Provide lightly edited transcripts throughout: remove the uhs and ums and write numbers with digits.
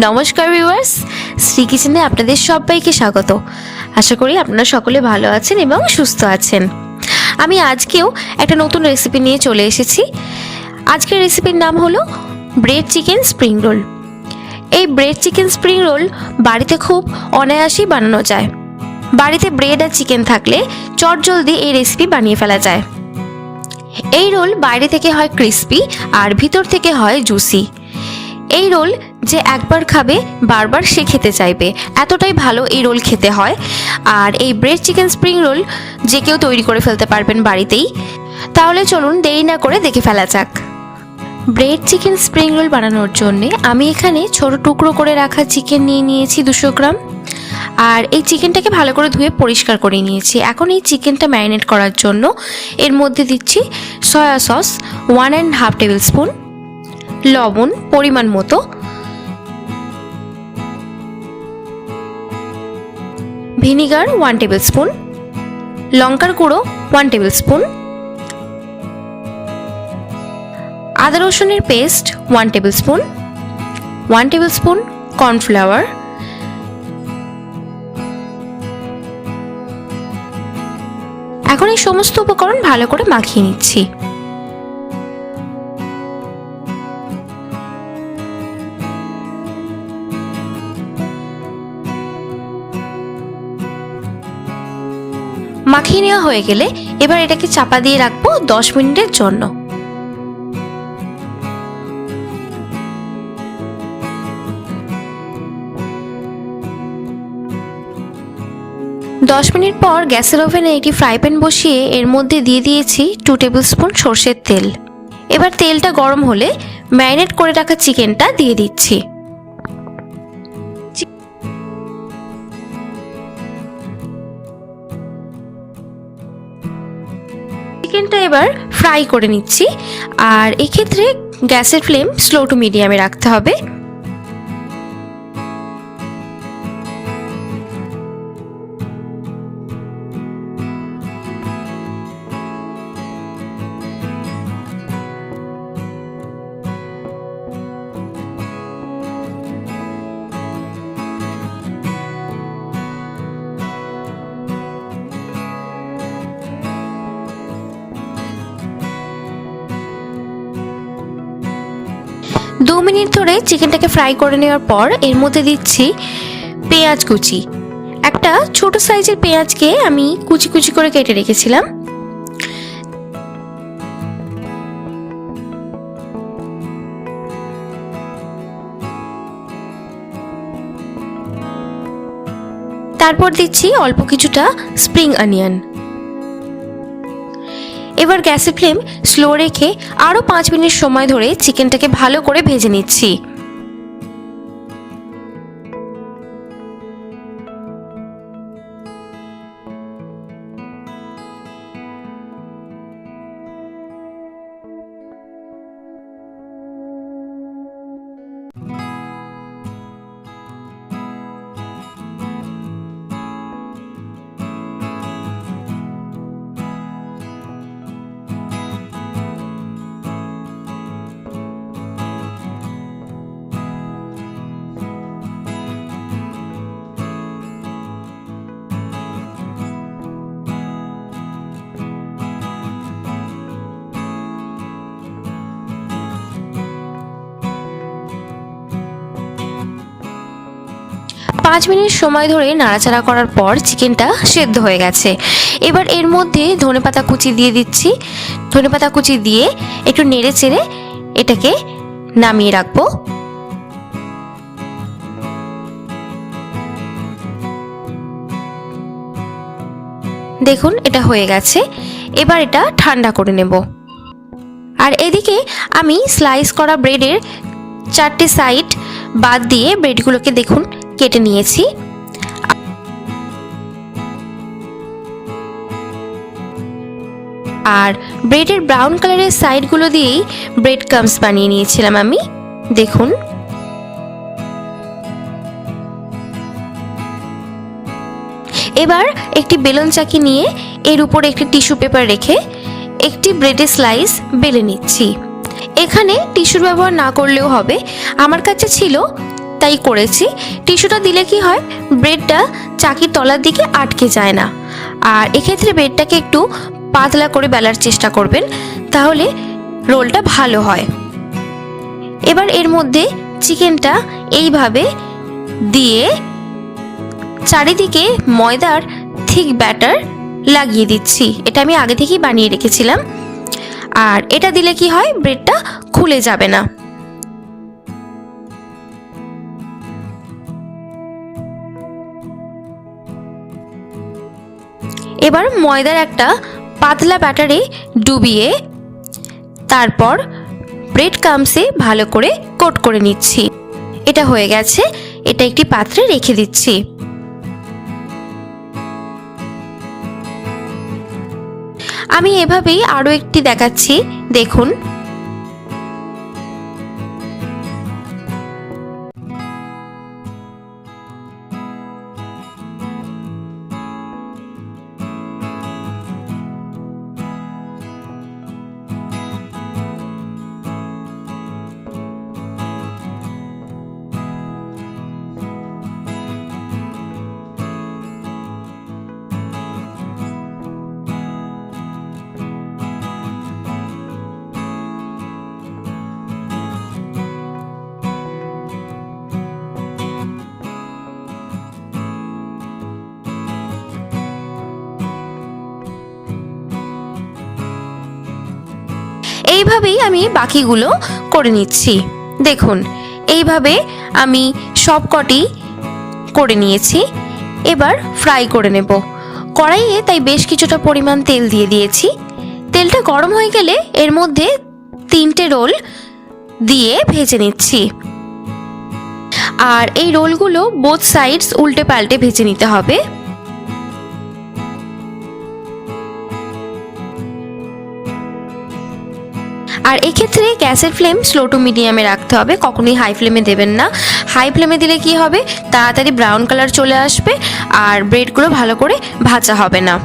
নমস্কার ভিউয়ার্স, শ্রী কিচেনে আপনাদের সবাইকে স্বাগত। আশা করি আপনারা সকলে ভালো আছেন এবং সুস্থ আছেন। আমি আজকেও একটা নতুন রেসিপি নিয়ে চলে এসেছি। আজকের রেসিপির নাম হলো ব্রেড চিকেন স্প্রিং রোল। এই ব্রেড চিকেন স্প্রিং রোল বাড়িতে খুব অনায়াসেই বানানো যায়। বাড়িতে ব্রেড আর চিকেন থাকলে চটজলদি এই রেসিপি বানিয়ে ফেলা যায়। এই রোল বাইরে থেকে হয় ক্রিস্পি আর ভিতর থেকে হয় জুসি। এই রোল যে একবার খাবে বারবার সে খেতে চাইবে, এতটাই ভালো এই রোল খেতে হয়। আর এই ব্রেড চিকেন স্প্রিং রোল যে কেউ তৈরি করে ফেলতে পারবেন বাড়িতেই। তাহলে চলুন দেরি না করে দেখে ফেলা যাক। ব্রেড চিকেন স্প্রিং রোল বানানোর জন্য আমি এখানে ছোট টুকরো করে রাখা চিকেন নিয়ে নিয়েছি 200 গ্রাম। আর এই চিকেনটাকে ভালো করে ধুয়ে পরিষ্কার করে নিয়েছি। এখন এই চিকেনটা ম্যারিনেট করার জন্য এর মধ্যে দিচ্ছি সয়া সস 1.5 টেবিল স্পুন, লবণ পরিমাণ মতো, ভিনিগার 1 টেবিল স্পুন, লঙ্কার গুঁড়ো 1 টেবিল স্পুন, আদা রসুনের paste 1 tablespoon, 1 tablespoon cornflour, এখন এই সমস্ত উপকরণ ভালো করে মাখিয়ে নিচ্ছি। মাখিয়ে নেওয়া হয়ে গেলে এবার এটাকে চাপা দিয়ে রাখবো 10 মিনিটের জন্য। 10 মিনিট পর গ্যাসের ওভেনে একটি ফ্রাই প্যান বসিয়ে এর মধ্যে দিয়ে দিয়েছি 2 টেবিল স্পুন সরষের তেল। এবার তেলটা গরম হলে ম্যারিনেট করে রাখা চিকেনটা দিয়ে দিচ্ছি। চিকেনটা এবার ফ্রাই করে নিচ্ছি। আর এক্ষেত্রে গ্যাসের ফ্লেম স্লো টু মিডিয়ামে রাখতে হবে। দু মিনিট ধরে চিকেনটাকে ফ্রাই করে নেওয়ার পর এর মধ্যে দিচ্ছি পেঁয়াজ কুচি। একটা ছোট সাইজের পেঁয়াজকে আমি কুচি কুচি করে কেটে রেখেছিলাম। তারপর দিচ্ছি অল্প কিছুটা স্প্রিং অনিয়ন। এবার গ্যাসের ফ্লেম স্লো রেখে আরও 5 মিনিট সময় ধরে চিকেনটাকে ভালো করে ভেজে নিচ্ছি। পাঁচ মিনিট সময় ধরে নাড়াচাড়া করার পর চিকেনটা সেদ্ধ হয়ে গেছে। এবার এর মধ্যে ধনেপাতা কুচি দিয়ে দিচ্ছি। ধনেপাতা কুচি দিয়ে একটু নেড়ে চেড়ে এটাকে নামিয়ে রাখবো। দেখুন এটা হয়ে গেছে। এবার এটা ঠান্ডা করে নেব। আর এদিকে আমি স্লাইস করা ব্রেডের 4টে সাইড বাদ দিয়ে ব্রেডগুলোকে দেখুন কেটে নিয়েছি। আর ব্রেডের ব্রাউন কালারের সাইডগুলো দিয়েই ব্রেড ক্রাম্বস বানিয়ে নিয়েছিলাম আমি। দেখুন এবার একটি বেলন চাকি নিয়ে এর উপর একটি টিস্যু পেপার রেখে একটি ব্রেডের স্লাইস বেলে নিচ্ছি। এখানে টিস্যুর ব্যবহার না করলেও হবে। আমার কাছে ছিল তাই করেছি। টিস্যুটা দিলে কি হয়, ব্রেডটা চাকির তলার দিকে আটকে যায় না। আর এক্ষেত্রে ব্রেডটাকে একটু পাতলা করে বেলার চেষ্টা করবেন, তাহলে রোলটা ভালো হয়। এবার এর মধ্যে চিকেনটা এইভাবে দিয়ে চারিদিকে ময়দার থিক ব্যাটার লাগিয়ে দিচ্ছি। এটা আমি আগে থেকেই বানিয়ে রেখেছিলাম। আর এটা দিলে কি হয়, ব্রেডটা খুলে যাবে না। এবার ময়দার একটা পাতলা ব্যাটারে ডুবিয়ে তারপর ব্রেড ক্রাম্বসে ভালো করে কোট করে নিচ্ছি। এটা হয়ে গেছে, এটা একটি পাত্রে রেখে দিচ্ছি। আমি এভাবেই আরো একটি দেখাচ্ছি, দেখুন। এইভাবেই আমি বাকিগুলো করে নিচ্ছি। দেখুন, এইভাবে আমি সবকটি করে নিয়েছি। এবার ফ্রাই করে নেব কড়াইয়ে, তাই বেশ কিছুটা পরিমাণ তেল দিয়ে দিয়েছি। তেলটা গরম হয়ে গেলে এর মধ্যে 3টে রোল দিয়ে ভেজে নিচ্ছি। আর এই রোলগুলো বোথ সাইডস উল্টে পাল্টে ভেজে নিতে হবে। আর এক্ষেত্রে গ্যাসের ফ্লেম স্লো টু মিডিয়ামে রাখতে হবে, কখনোই হাই ফ্লেমে দেবেন না। হাই ফ্লেমে দিলে কি হবে, তাড়াতাড়ি ব্রাউন কালার চলে আসবে আর ব্রেডগুলো ভালো করে ভাজা হবে না।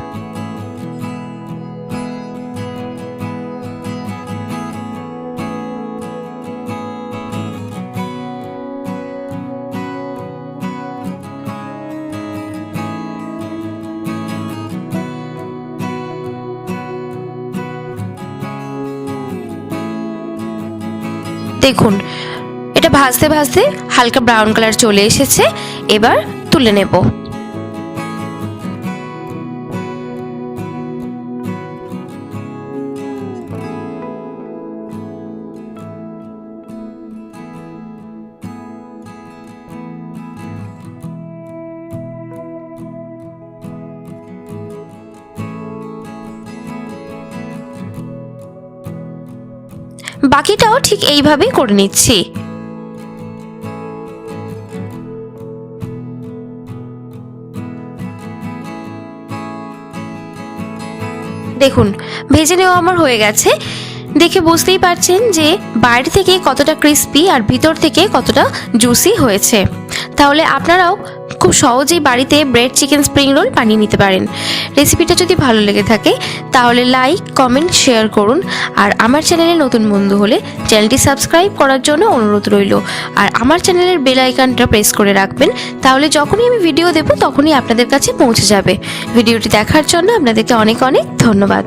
দেখুন, এটা ভাজতে ভাজতে হালকা ব্রাউন কালার চলে এসেছে। এবার তুলে নেব। বাকিটাও ঠিক এইভাবেই করে নিচ্ছি। দেখুন, ভেজে নেওয়া আমার হয়ে গেছে। দেখে বুঝতেই পারছেন যে বাইরে থেকে কতটা ক্রিস্পি আর ভিতর থেকে কতটা জুসি হয়েছে। তাহলে আপনারাও খুব সহজেই বাড়িতে ব্রেড চিকেন স্প্রিং রোল বানিয়ে নিতে পারেন। রেসিপিটা যদি ভালো লেগে থাকে তাহলে লাইক, কমেন্ট, শেয়ার করুন। আর আমার চ্যানেলে নতুন বন্ধু হলে চ্যানেলটি সাবস্ক্রাইব করার জন্য অনুরোধ রইল। আর আমার চ্যানেলের বেল আইকনটা প্রেস করে রাখবেন, তাহলে যখনই আমি ভিডিও দেব তখনই আপনাদের কাছে পৌঁছে যাবে। ভিডিওটি দেখার জন্য আপনাদেরকে অনেক অনেক ধন্যবাদ।